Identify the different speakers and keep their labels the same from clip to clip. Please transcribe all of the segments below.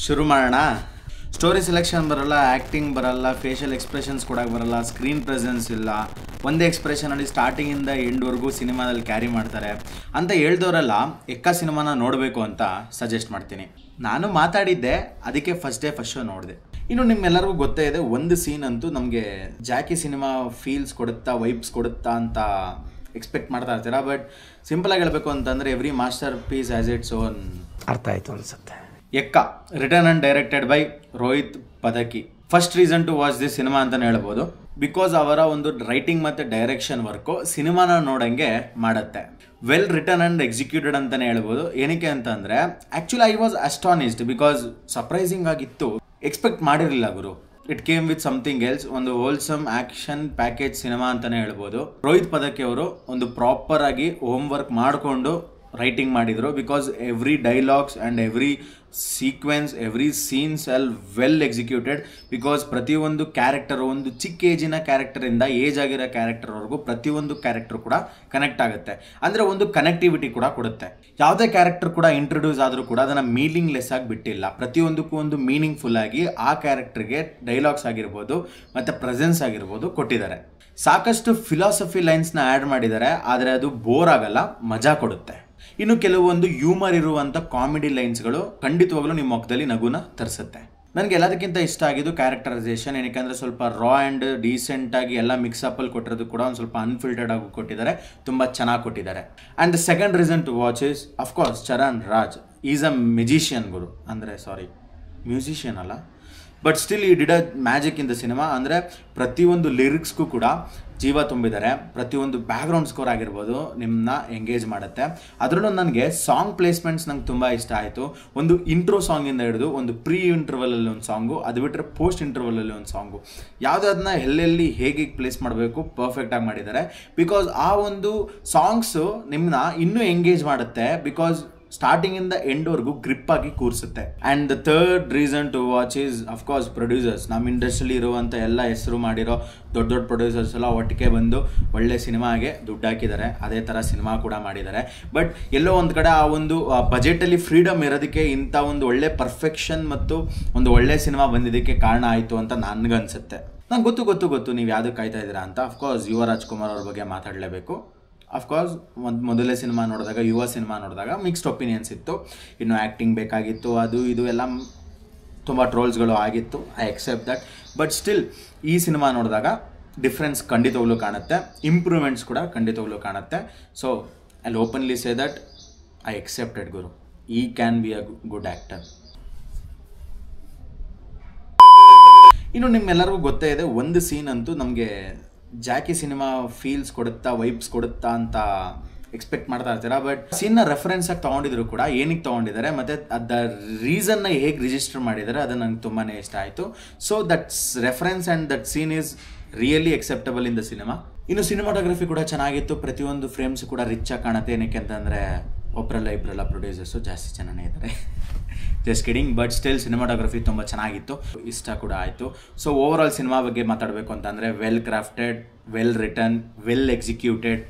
Speaker 1: ಶುರು ಮಾಡೋಣ. Story selection ಬರಲ್ಲ, ಆ್ಯಕ್ಟಿಂಗ್ ಬರಲ್ಲ, ಫೇಶಿಯಲ್ ಎಕ್ಸ್ಪ್ರೆಷನ್ಸ್ ಕೊಡೋಕೆ ಬರಲ್ಲ, ಸ್ಕ್ರೀನ್ ಪ್ರೆಸೆನ್ಸ್ ಇಲ್ಲ, ಒಂದೇ ಎಕ್ಸ್ಪ್ರೆಷನಲ್ಲಿ ಸ್ಟಾರ್ಟಿಂಗಿಂದ ಎಂಡ್ವರೆಗೂ ಸಿನಿಮಾದಲ್ಲಿ ಕ್ಯಾರಿ ಮಾಡ್ತಾರೆ ಅಂತ ಹೇಳ್ದವರೆಲ್ಲ ಎಕ್ಕ ಸಿನಿಮಾನ ನೋಡಬೇಕು ಅಂತ ಸಜೆಸ್ಟ್ ಮಾಡ್ತೀನಿ. ನಾನು ಮಾತಾಡಿದ್ದೆ, ಅದಕ್ಕೆ ಫಸ್ಟ್ ಶೋ ನೋಡಿದೆ. ಇನ್ನು ನಿಮ್ಮೆಲ್ಲರಿಗೂ ಗೊತ್ತೇ ಇದೆ, ಒಂದು ಸೀನ್ ಅಂತೂ ನಮಗೆ ಜಾಕಿ ಸಿನಿಮಾ ಫೀಲ್ಸ್ ಕೊಡುತ್ತಾ, ವೈಬ್ಸ್ ಕೊಡುತ್ತಾ ಅಂತ ಎಕ್ಸ್ಪೆಕ್ಟ್ ಮಾಡ್ತಾ ಇರ್ತೀರಾ. ಬಟ್ ಸಿಂಪಲಾಗಿ ಹೇಳಬೇಕು ಅಂತಂದರೆ every masterpiece has its own.
Speaker 2: ಅರ್ಥ ಆಯಿತು ಅನಿಸುತ್ತೆ.
Speaker 1: Ekka return and directed by Rohit Padaki. First reason to watch this cinema ಅಂತಲೇ ಹೇಳ್ಬೋದು. ಬಿಕಾಸ್ ಅವರ ಒಂದು ರೈಟಿಂಗ್ ಮತ್ತು ಡೈರೆಕ್ಷನ್ ವರ್ಕು ಸಿನಿಮಾನ ನೋಡಂಗೆ ಮಾಡುತ್ತೆ. ವೆಲ್ ರಿಟರ್ನ್ ಆ್ಯಂಡ್ ಎಕ್ಸಿಕ್ಯೂಟೆಡ್ ಅಂತಲೇ ಹೇಳ್ಬೋದು. ಏನಕ್ಕೆ ಅಂತಂದರೆ actually I was astonished because surprising ಆಗಿತ್ತು. ಎಕ್ಸ್ಪೆಕ್ಟ್ ಮಾಡಿರಲಿಲ್ಲ ಗುರು. It came with something else. ಒಂದು ಹೋಲ್ಸಮ್ ಆ್ಯಕ್ಷನ್ ಪ್ಯಾಕೇಜ್ ಸಿನಿಮಾ ಅಂತಲೇ ಹೇಳ್ಬೋದು. ರೋಹಿತ್ ಪದಕಿ ಅವರು ಒಂದು ಪ್ರಾಪರ್ ಆಗಿ ಹೋಮ್ ವರ್ಕ್ ಮಾಡಿಕೊಂಡು ರೈಟಿಂಗ್ ಮಾಡಿದರು. Because every dialogues and every sequence, every scenes all well executed. Because ಪ್ರತಿಯೊಂದು ಕ್ಯಾರೆಕ್ಟರು, ಒಂದು ಚಿಕ್ಕ ಏಜಿನ ಕ್ಯಾರೆಕ್ಟರಿಂದ ಏಜ್ ಆಗಿರೋ ಕ್ಯಾರೆಕ್ಟರ್ವರೆಗೂ ಪ್ರತಿಯೊಂದು ಕ್ಯಾರೆಕ್ಟರ್ ಕೂಡ ಕನೆಕ್ಟ್ ಆಗುತ್ತೆ. ಅಂದರೆ ಒಂದು ಕನೆಕ್ಟಿವಿಟಿ ಕೂಡ ಕೊಡುತ್ತೆ. ಯಾವುದೇ ಕ್ಯಾರೆಕ್ಟರ್ ಕೂಡ ಇಂಟ್ರೊಡ್ಯೂಸ್ ಆದರೂ ಕೂಡ ಅದನ್ನು ಮೀನಿಂಗ್ಲೆಸ್ ಆಗಿ ಬಿಟ್ಟಿಲ್ಲ. ಪ್ರತಿಯೊಂದಕ್ಕೂ ಒಂದು ಮೀನಿಂಗ್ಫುಲ್ ಆಗಿ ಆ ಕ್ಯಾರೆಕ್ಟರ್ಗೆ ಡೈಲಾಗ್ಸ್ ಆಗಿರ್ಬೋದು ಮತ್ತು ಪ್ರೆಸೆನ್ಸ್ ಆಗಿರ್ಬೋದು ಕೊಟ್ಟಿದ್ದಾರೆ. ಸಾಕಷ್ಟು ಫಿಲಾಸಫಿ ಲೈನ್ಸ್ನ ಆ್ಯಡ್ ಮಾಡಿದ್ದಾರೆ, ಆದರೆ ಅದು ಬೋರ್ ಆಗಲ್ಲ, ಮಜಾ ಕೊಡುತ್ತೆ. ಇನ್ನು ಕೆಲವೊಂದು ಹ್ಯೂಮರ್ ಇರುವಂಥ ಕಾಮಿಡಿ ಲೈನ್ಸ್ಗಳು ಖಂಡಿತವಾಗ್ಲೂ ನಿಮ್ಮ ಮುಖದಲ್ಲಿ ನಗುನ ತರಿಸುತ್ತೆ. ನನಗೆ ಎಲ್ಲದಕ್ಕಿಂತ ಇಷ್ಟ ಆಗಿದ್ದು ಕ್ಯಾರೆಕ್ಟರೈಸೇಷನ್. ಏನಕ್ಕೆ ಸ್ವಲ್ಪ ರಾ ಆ್ಯಂಡ್ ಡೀಸೆಂಟಾಗಿ ಎಲ್ಲ ಮಿಕ್ಸಪ್ಪಲ್ಲಿ ಕೊಟ್ಟಿರೋದು ಕೂಡ ಒಂದು ಸ್ವಲ್ಪ ಅನ್ಫಿಲ್ಟರ್ಡ್ ಆಗಿ ಕೊಟ್ಟಿದ್ದಾರೆ. ತುಂಬ ಚೆನ್ನಾಗಿ ಕೊಟ್ಟಿದ್ದಾರೆ. And the second reason to watch is of course Charan Raj. Is a musician ಗುರು. ಅಂದರೆ ಮ್ಯೂಸಿಷಿಯನ್ ಅಲ್ಲ, but still he did a magic in the cinema. ಅಂದರೆ ಪ್ರತಿಯೊಂದು ಲಿರಿಕ್ಸ್ಗೂ ಕೂಡ ಜೀವ ತುಂಬಿದ್ದಾರೆ. ಪ್ರತಿಯೊಂದು ಬ್ಯಾಕ್ಗ್ರೌಂಡ್ ಸ್ಕೋರ್ ಆಗಿರ್ಬೋದು ನಿಮ್ಮನ್ನ ಎಂಗೇಜ್ ಮಾಡುತ್ತೆ. ಅದರಲ್ಲೂ ನನಗೆ ಸಾಂಗ್ ಪ್ಲೇಸ್ಮೆಂಟ್ಸ್ ನಂಗೆ ತುಂಬ ಇಷ್ಟ ಆಯಿತು. ಒಂದು ಇಂಟ್ರೋ ಸಾಂಗಿಂದ ಹಿಡಿದು ಒಂದು ಪ್ರೀ ಇಂಟರ್ವಲಲ್ಲಿ ಒಂದು ಸಾಂಗು, ಅದು ಬಿಟ್ಟರೆ ಪೋಸ್ಟ್ ಇಂಟರ್ವಲಲ್ಲಿ ಒಂದು ಸಾಂಗು, ಯಾವುದನ್ನ ಎಲ್ಲೆಲ್ಲಿ ಹೇಗೆ ಪ್ಲೇಸ್ ಮಾಡಬೇಕು ಪರ್ಫೆಕ್ಟಾಗಿ ಮಾಡಿದ್ದಾರೆ. ಬಿಕಾಸ್ ಆ ಒಂದು ಸಾಂಗ್ಸು ನಿಮ್ಮನ್ನ ಇನ್ನೂ ಎಂಗೇಜ್ ಮಾಡುತ್ತೆ. ಬಿಕಾಸ್ ಸ್ಟಾರ್ಟಿಂಗಿಂದ ಎಂಡ್ವರೆಗೂ ಗ್ರಿಪ್ ಆಗಿ ಕೂರಿಸುತ್ತೆ. And the third reason to watch is of course producers. ನಮ್ಮ ಇಂಡಸ್ಟ್ರಿಲಿ ಇರುವಂಥ ಎಲ್ಲ ಹೆಸರು ಮಾಡಿರೋ ದೊಡ್ಡ ದೊಡ್ಡ ಪ್ರೊಡ್ಯೂಸರ್ಸ್ ಎಲ್ಲ ಒಟ್ಟಿಗೆ ಬಂದು ಒಳ್ಳೆ ಸಿನಿಮಾಗೆ ದುಡ್ಡು ಹಾಕಿದ್ದಾರೆ. ಅದೇ ಥರ ಸಿನಿಮಾ ಕೂಡ ಮಾಡಿದ್ದಾರೆ. ಬಟ್ ಎಲ್ಲೋ ಒಂದು ಕಡೆ ಆ ಒಂದು ಬಜೆಟಲ್ಲಿ ಫ್ರೀಡಮ್ ಇರೋದಕ್ಕೆ ಇಂಥ ಒಂದು ಒಳ್ಳೆ ಪರ್ಫೆಕ್ಷನ್ ಮತ್ತು ಒಂದು ಒಳ್ಳೆ ಸಿನಿಮಾ ಬಂದಿದ್ದಕ್ಕೆ ಕಾರಣ ಆಯಿತು ಅಂತ ನನಗನ್ಸುತ್ತೆ. ನಂಗೆ ಗೊತ್ತು ನೀವು ಯಾವುದಕ್ಕೆ ಕಾಯ್ತಾ ಇದ್ದೀರಾ ಅಂತ. ಅಫ್ಕೋರ್ಸ್ ಯುವ ರಾಜ್ಕುಮಾರ್ ಅವ್ರ ಬಗ್ಗೆ ಮಾತಾಡಲೇಬೇಕು. ಅಫ್ಕೋರ್ಸ್ ಮೊದಲೇ ಸಿನಿಮಾ ನೋಡಿದಾಗ, ಯುವ ಸಿನಿಮಾ ನೋಡಿದಾಗ ಮಿಕ್ಸ್ಡ್ ಒಪಿನಿಯನ್ಸ್ ಇತ್ತು. ಇನ್ನು ಆ್ಯಕ್ಟಿಂಗ್ ಬೇಕಾಗಿತ್ತು, ಅದು ಇದು ಎಲ್ಲ ತುಂಬ ಟ್ರೋಲ್ಸ್ಗಳು ಆಗಿತ್ತು. I accept that. But still ಈ ಸಿನಿಮಾ ನೋಡಿದಾಗ ಡಿಫ್ರೆನ್ಸ್ ಖಂಡಿತವಾಗ್ಲೂ ಕಾಣುತ್ತೆ. ಇಂಪ್ರೂವ್ಮೆಂಟ್ಸ್ ಕೂಡ ಖಂಡಿತವಾಗ್ಲೂ ಕಾಣುತ್ತೆ. So I openly say that I accepted ಗುರು. He can be a good actor. ಇನ್ನು ನಿಮ್ಮೆಲ್ಲರಿಗೂ ಗೊತ್ತೇ ಇದೆ, ಒಂದು ಸೀನ್ ಅಂತೂ ನಮಗೆ ಜಾಕಿ ಸಿನಿಮಾ ಫೀಲ್ಸ್ ಕೊಡುತ್ತಾ, ವೈಬ್ಸ್ ಕೊಡುತ್ತಾ ಅಂತ ಎಕ್ಸ್ಪೆಕ್ಟ್ ಮಾಡ್ತಾ ಇರ್ತೀರಾ. ಬಟ್ ಸೀನ್ನ ರೆಫರೆನ್ಸ್ ಆಗಿ ತೊಗೊಂಡಿದ್ರು ಕೂಡ ಏನಕ್ಕೆ ತೊಗೊಂಡಿದ್ದಾರೆ ಮತ್ತು ಅದ ರೀಸನ್ನ ಹೇಗೆ ರಿಜಿಸ್ಟರ್ ಮಾಡಿದ್ದಾರೆ ಅದು ನನಗೆ ತುಂಬಾ ಇಷ್ಟ ಆಯಿತು. So that's reference and that scene is really acceptable in the cinema. ಇನ್ನು ಸಿನಿಮಾಟೋಗ್ರಫಿ ಕೂಡ ಚೆನ್ನಾಗಿತ್ತು. ಪ್ರತಿಯೊಂದು ಫ್ರೇಮ್ಸ್ ಕೂಡ ರಿಚ್ ಆಗಿ ಕಾಣುತ್ತೆ. ಏನಕ್ಕೆ ಅಂತಂದರೆ ಇಬ್ಬರೆಲ್ಲ ಪ್ರೊಡ್ಯೂಸರ್ಸು ಜಾಸ್ತಿ ಚೆನ್ನಾಗೇ ಇದ್ದಾರೆ. Just kidding. But still cinematography ತುಂಬ ಚೆನ್ನಾಗಿತ್ತು, ಇಷ್ಟ ಕೂಡ ಆಯಿತು. ಸೊ ಓವರ್ ಆಲ್ ಸಿನಿಮಾ ಬಗ್ಗೆ ಮಾತಾಡಬೇಕು ಅಂತಂದರೆ well crafted, well return, well executed,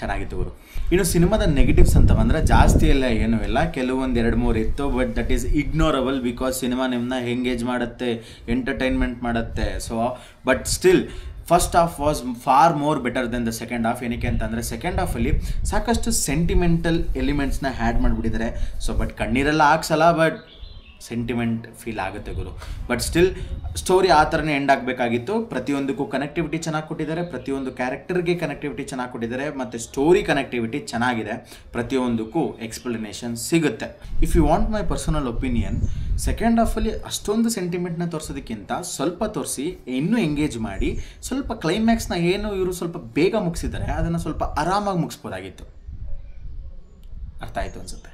Speaker 1: ಚೆನ್ನಾಗಿತ್ತು ಗುರು. ಇನ್ನು ಸಿನಿಮಾದ ನೆಗೆಟಿವ್ಸ್ ಅಂತ ಬಂದರೆ ಜಾಸ್ತಿ ಎಲ್ಲ ಏನೂ ಇಲ್ಲ, ಕೆಲವೊಂದು 2-3 ಇತ್ತು. But that is ignorable because cinema ನಿಮ್ಮನ್ನ ಎಂಗೇಜ್ ಮಾಡುತ್ತೆ, ಎಂಟರ್ಟೈನ್ಮೆಂಟ್ ಮಾಡುತ್ತೆ. So but still first half was far more better than the second half. ಏನಕ್ಕೆ ಅಂತಂದರೆ ಸೆಕೆಂಡ್ ಹಾಫಲ್ಲಿ ಸಾಕಷ್ಟು ಸೆಂಟಿಮೆಂಟಲ್ ಎಲಿಮೆಂಟ್ಸ್ನ ಆ್ಯಡ್ ಮಾಡಿಬಿಟ್ಟಿದ್ದಾರೆ. ಸೊ ಬಟ್ ಕಣ್ಣೀರೆಲ್ಲ ಹಾಕ್ಸಲ್ಲ, ಬಟ್ ಸೆಂಟಿಮೆಂಟ್ ಫೀಲ್ ಆಗುತ್ತೆ ಗುರು. ಬಟ್ ಸ್ಟಿಲ್ ಸ್ಟೋರಿ ಆ ಥರನೇ ಎಂಡ್ ಆಗಬೇಕಾಗಿತ್ತು. ಪ್ರತಿಯೊಂದಕ್ಕೂ ಕನೆಕ್ಟಿವಿಟಿ ಚೆನ್ನಾಗಿ ಕೊಟ್ಟಿದ್ದಾರೆ, ಪ್ರತಿಯೊಂದು ಕ್ಯಾರೆಕ್ಟರ್ಗೆ ಕನೆಕ್ಟಿವಿಟಿ ಚೆನ್ನಾಗಿ ಕೊಟ್ಟಿದ್ದಾರೆ, ಮತ್ತು ಸ್ಟೋರಿ ಕನೆಕ್ಟಿವಿಟಿ ಚೆನ್ನಾಗಿದೆ. ಪ್ರತಿಯೊಂದಕ್ಕೂ ಎಕ್ಸ್ಪ್ಲನೇಷನ್ ಸಿಗುತ್ತೆ. If you want my personal opinion, second ಹಾಫಲ್ಲಿ ಅಷ್ಟೊಂದು ಸೆಂಟಿಮೆಂಟ್ನ ತೋರಿಸೋದಕ್ಕಿಂತ ಸ್ವಲ್ಪ ತೋರಿಸಿ ಇನ್ನೂ ಎಂಗೇಜ್ ಮಾಡಿ, ಸ್ವಲ್ಪ ಕ್ಲೈಮ್ಯಾಕ್ಸ್ನ ಏನು ಇವರು ಸ್ವಲ್ಪ ಬೇಗ ಮುಗಿಸಿದ್ದಾರೆ ಅದನ್ನು ಸ್ವಲ್ಪ ಆರಾಮಾಗಿ ಮುಗಿಸ್ಬೋದಾಗಿತ್ತು. ಅರ್ಥ ಆಯಿತು ಅನಿಸುತ್ತೆ.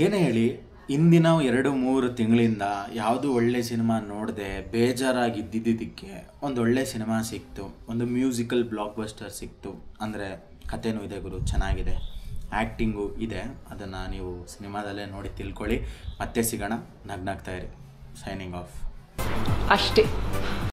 Speaker 1: ಏನೇ ಹೇಳಿ, ಇಂದಿನ 2-3 ತಿಂಗಳಿಂದ ಯಾವುದೂ ಒಳ್ಳೆ ಸಿನಿಮಾ ನೋಡದೆ ಬೇಜಾರಾಗಿದ್ದಿದ್ದಕ್ಕೆ ಒಂದು ಒಳ್ಳೆ ಸಿನಿಮಾ ಸಿಕ್ತು, ಒಂದು ಮ್ಯೂಸಿಕಲ್ ಬ್ಲಾಕ್ ಬಸ್ಟರ್ ಸಿಕ್ತು. ಅಂದರೆ ಕಥೆನೂ ಇದೆ ಗುರು, ಚೆನ್ನಾಗಿದೆ, ಆ್ಯಕ್ಟಿಂಗು ಇದೆ. ಅದನ್ನು ನೀವು ಸಿನಿಮಾದಲ್ಲೇ ನೋಡಿ ತಿಳ್ಕೊಳ್ಳಿ. ಮತ್ತೆ ಸಿಗೋಣ. ನಗ್ನಾಗ್ತಾ ಇರಿ. Signing off.
Speaker 2: ಅಷ್ಟೇ.